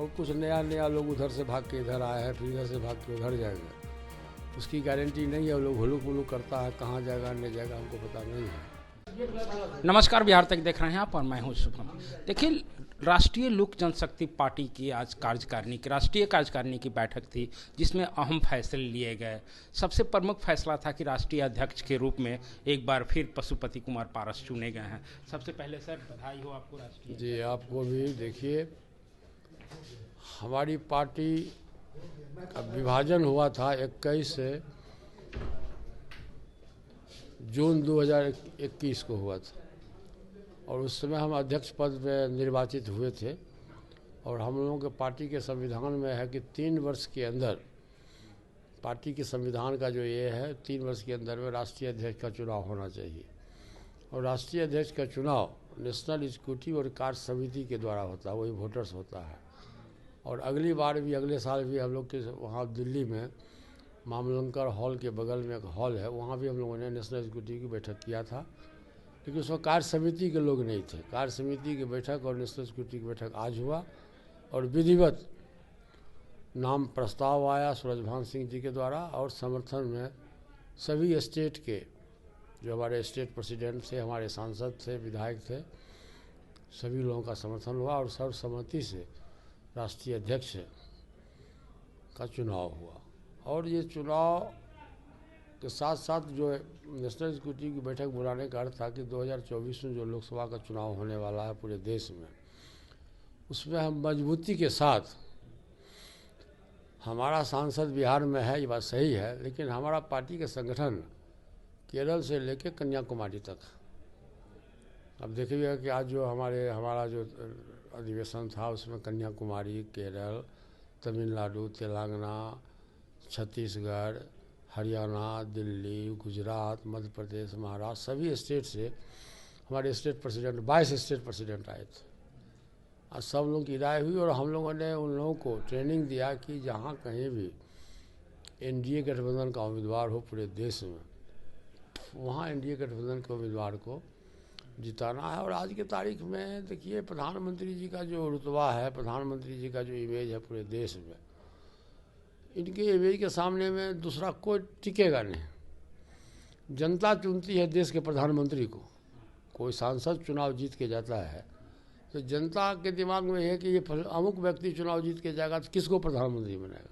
और कुछ नया नया लोग उधर से भाग के इधर आए हैं, फिर इधर से भाग के उधर जाएंगे। उसकी गारंटी नहीं है। वो लोग हुलुक मुलुक करता है, कहाँ जाएगा नहीं जाएगा हमको पता नहीं है। नमस्कार, बिहार तक देख रहे हैं आप और मैं हूं शुभम। देखिए, राष्ट्रीय लोक जनशक्ति पार्टी की आज राष्ट्रीय कार्यकारिणी की बैठक थी, जिसमें अहम फैसले लिए गए। सबसे प्रमुख फैसला था कि राष्ट्रीय अध्यक्ष के रूप में एक बार फिर पशुपति कुमार पारस चुने गए हैं। सबसे पहले सर, बधाई हो आपको राष्ट्रीय। जी, आपको भी। देखिए, हमारी पार्टी का विभाजन हुआ था 21 जून 2021 को हुआ था, और उस समय हम अध्यक्ष पद में निर्वाचित हुए थे। और हम लोगों के पार्टी के संविधान में है कि 3 वर्ष के अंदर, पार्टी के संविधान का जो ये है, 3 वर्ष के अंदर में राष्ट्रीय अध्यक्ष का चुनाव होना चाहिए। और राष्ट्रीय अध्यक्ष का चुनाव नेशनल एग्जीक्यूटिव और कार्य समिति के द्वारा होता है, वही वोटर्स होता है। और अगली बार भी, अगले साल भी हम लोग के वहाँ दिल्ली में मामलंकर हॉल के बगल में एक हॉल है, वहाँ भी हम लोगों ने नेशनल एग्जीक्यूटिव की बैठक किया था। लेकिन उसमें कार्य समिति के लोग नहीं थे। कार्य समिति की बैठक और नेशनल एग्जीक्यूटिव की बैठक आज हुआ, और विधिवत नाम प्रस्ताव आया सूरजभान सिंह जी के द्वारा, और समर्थन में सभी स्टेट के जो हमारे स्टेट प्रेसिडेंट थे, हमारे सांसद थे, विधायक थे, सभी लोगों का समर्थन हुआ और सर्वसम्मति से राष्ट्रीय अध्यक्ष का चुनाव हुआ। और ये चुनाव के साथ साथ जो है नेशनल एग्जीक्यूटिव की बैठक बुलाने का अर्थ था कि 2024 में जो लोकसभा का चुनाव होने वाला है पूरे देश में, उसमें हम मजबूती के साथ, हमारा सांसद बिहार में है, ये बात सही है, लेकिन हमारा पार्टी का संगठन केरल से लेकर कन्याकुमारी तक। अब देखिएगा कि आज जो हमारा जो अधिवेशन था, उसमें कन्याकुमारी, केरल, तमिलनाडु, तेलंगाना, छत्तीसगढ़, हरियाणा, दिल्ली, गुजरात, मध्य प्रदेश, महाराष्ट्र, सभी स्टेट से हमारे स्टेट प्रेसिडेंट, 22 स्टेट प्रेसिडेंट आए थे। आज सब लोगों की राय हुई, और हम लोगों ने उन लोगों को ट्रेनिंग दिया कि जहाँ कहीं भी एनडीए गठबंधन का उम्मीदवार हो पूरे देश में, वहाँ एनडीए गठबंधन के उम्मीदवार को जिताना है। और आज की तारीख में देखिए, प्रधानमंत्री जी का जो रुतबा है, प्रधानमंत्री जी का जो इमेज है पूरे देश में, इनके इमेज के सामने में दूसरा कोई टिकेगा नहीं। जनता चुनती है देश के प्रधानमंत्री को। कोई सांसद चुनाव जीत के जाता है तो जनता के दिमाग में है कि ये अमुक व्यक्ति चुनाव जीत के जाएगा तो किसको प्रधानमंत्री बनाएगा,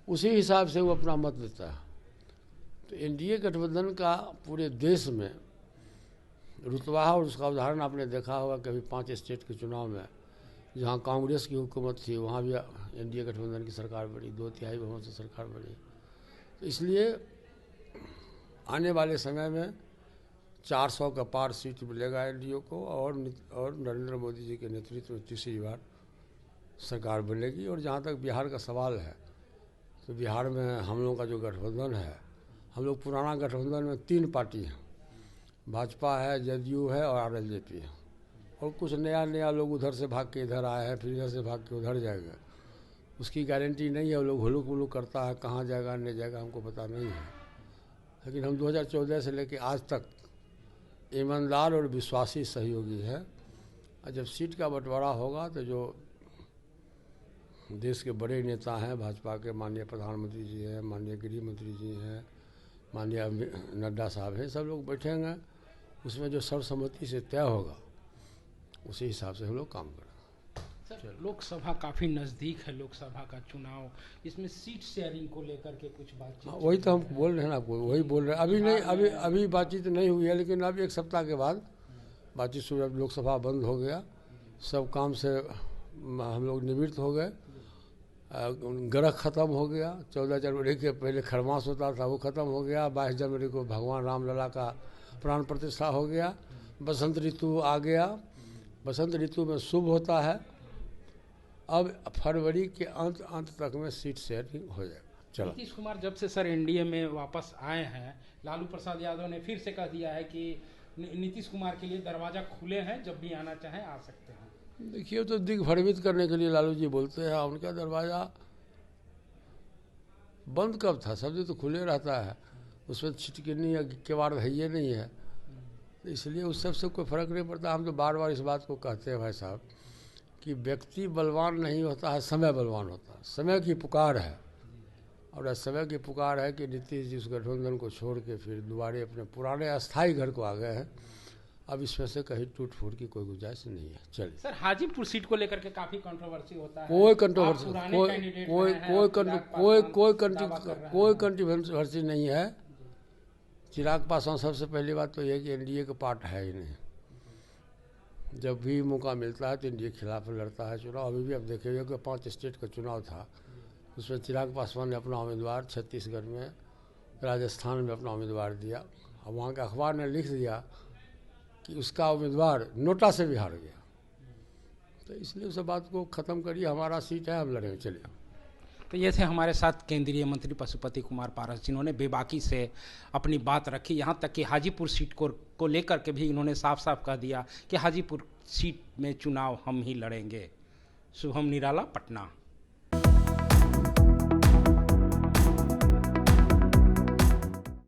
उसी हिसाब से वो अपना मत देता है। तो एनडीए गठबंधन का पूरे देश में रुतबा है, और उसका उदाहरण आपने देखा होगा। कभी 5 स्टेट के चुनाव में जहाँ कांग्रेस की हुकूमत थी, वहाँ भी एनडीए गठबंधन की सरकार बनी, 2/3 बहुमत से सरकार बनी। तो इसलिए आने वाले समय में 400 का पार सीट मिलेगा एनडीए को, और नरेंद्र मोदी जी के नेतृत्व में तीसरी बार सरकार बनेगी। और जहाँ तक बिहार का सवाल है, तो बिहार में हम लोगों का जो गठबंधन है, हम लोग पुराना गठबंधन में 3 पार्टी हैं, भाजपा है, जदयू है और आरएलजेपी है। और कुछ नया नया लोग उधर से भाग के इधर आए हैं, फिर इधर से भाग के उधर जाएंगे। उसकी गारंटी नहीं है। वो लोग हुलुक मुलुक करता है, कहाँ जाएगा नहीं जाएगा हमको पता नहीं है। लेकिन हम 2014 से लेकर आज तक ईमानदार और विश्वासी सहयोगी हैं। और जब सीट का बंटवारा होगा तो जो देश के बड़े नेता हैं, भाजपा के माननीय प्रधानमंत्री जी हैं, माननीय गृह मंत्री जी हैं, माननीय नड्डा साहब हैं, सब लोग बैठेंगे। उसमें जो सर्वसम्मति से तय होगा, उसी हिसाब से हम लोग काम करेंगे। सर, लोकसभा काफ़ी नज़दीक है, लोकसभा का चुनाव, इसमें सीट शेयरिंग को लेकर के कुछ बातचीत। वही तो हम बोल रहे हैं ना, आपको वही बोल रहे हैं। अभी नहीं, अभी बातचीत नहीं हुई है, लेकिन अब 1 सप्ताह के बाद बातचीत शुरू। अब लोकसभा बंद हो गया, सब काम से हम लोग निवृत्त हो गए, ग्रह खत्म हो गया। 14 जनवरी के पहले खरमास होता था, वो खत्म हो गया। 22 जनवरी को भगवान रामलला का प्राण प्रतिष्ठा हो गया। बसंत ऋतु आ गया, बसंत ऋतु में शुभ होता है। अब फरवरी के अंत तक में सीट शेयरिंग हो जाएगा। चलो, नीतीश कुमार जब से सर एनडीए में वापस आए हैं, लालू प्रसाद यादव ने फिर से कह दिया है कि नीतीश कुमार के लिए दरवाज़ा खुले हैं, जब भी आना चाहें आ सकते हैं। देखिए, तो दिग्भ्रमित करने के लिए लालू जी बोलते हैं। उनका दरवाज़ा बंद कब था? सब दिन तो खुले रहता है, उसमें छिटकिनी या किवाड़ है ये नहीं है। इसलिए उस सबसे कोई फ़र्क नहीं पड़ता। हम तो बार बार इस बात को कहते हैं भाई साहब कि व्यक्ति बलवान नहीं होता है, समय बलवान होता है। समय की पुकार है, और इस समय की पुकार है कि नीतीश जी उस गठबंधन को छोड़ के फिर दोबारे अपने पुराने अस्थायी घर को आ गए हैं। अब इसमें से कहीं टूट फूट की कोई गुंजाइश नहीं है। चलिए सर, हाजीपुर सीट को लेकर के काफी कंट्रोवर्सी होता है। कोई कंट्रोवर्सी कोई कोई कंट्रोवर्सी नहीं है। चिराग पासवान सबसे पहली बात तो यह कि एनडीए का पार्ट है ही नहीं। जब भी मौका मिलता है तो एनडीए के खिलाफ लड़ता है चुनाव। अभी भी अब देखेंगे कि 5 स्टेट का चुनाव था, उसमें चिराग पासवान ने अपना उम्मीदवार छत्तीसगढ़ में, राजस्थान में अपना उम्मीदवार दिया। अब वहाँ के अखबार ने लिख दिया कि उसका उम्मीदवार नोटा से भी हार गया। तो इसलिए उस बात को ख़त्म करिए, हमारा सीट है, हम लड़ेंगे। चलिए। तो ये थे हमारे साथ केंद्रीय मंत्री पशुपति कुमार पारस, जिन्होंने बेबाकी से अपनी बात रखी। यहाँ तक कि हाजीपुर सीट को लेकर के भी इन्होंने साफ साफ कह दिया कि हाजीपुर सीट में चुनाव हम ही लड़ेंगे। शुभम निराला, पटना।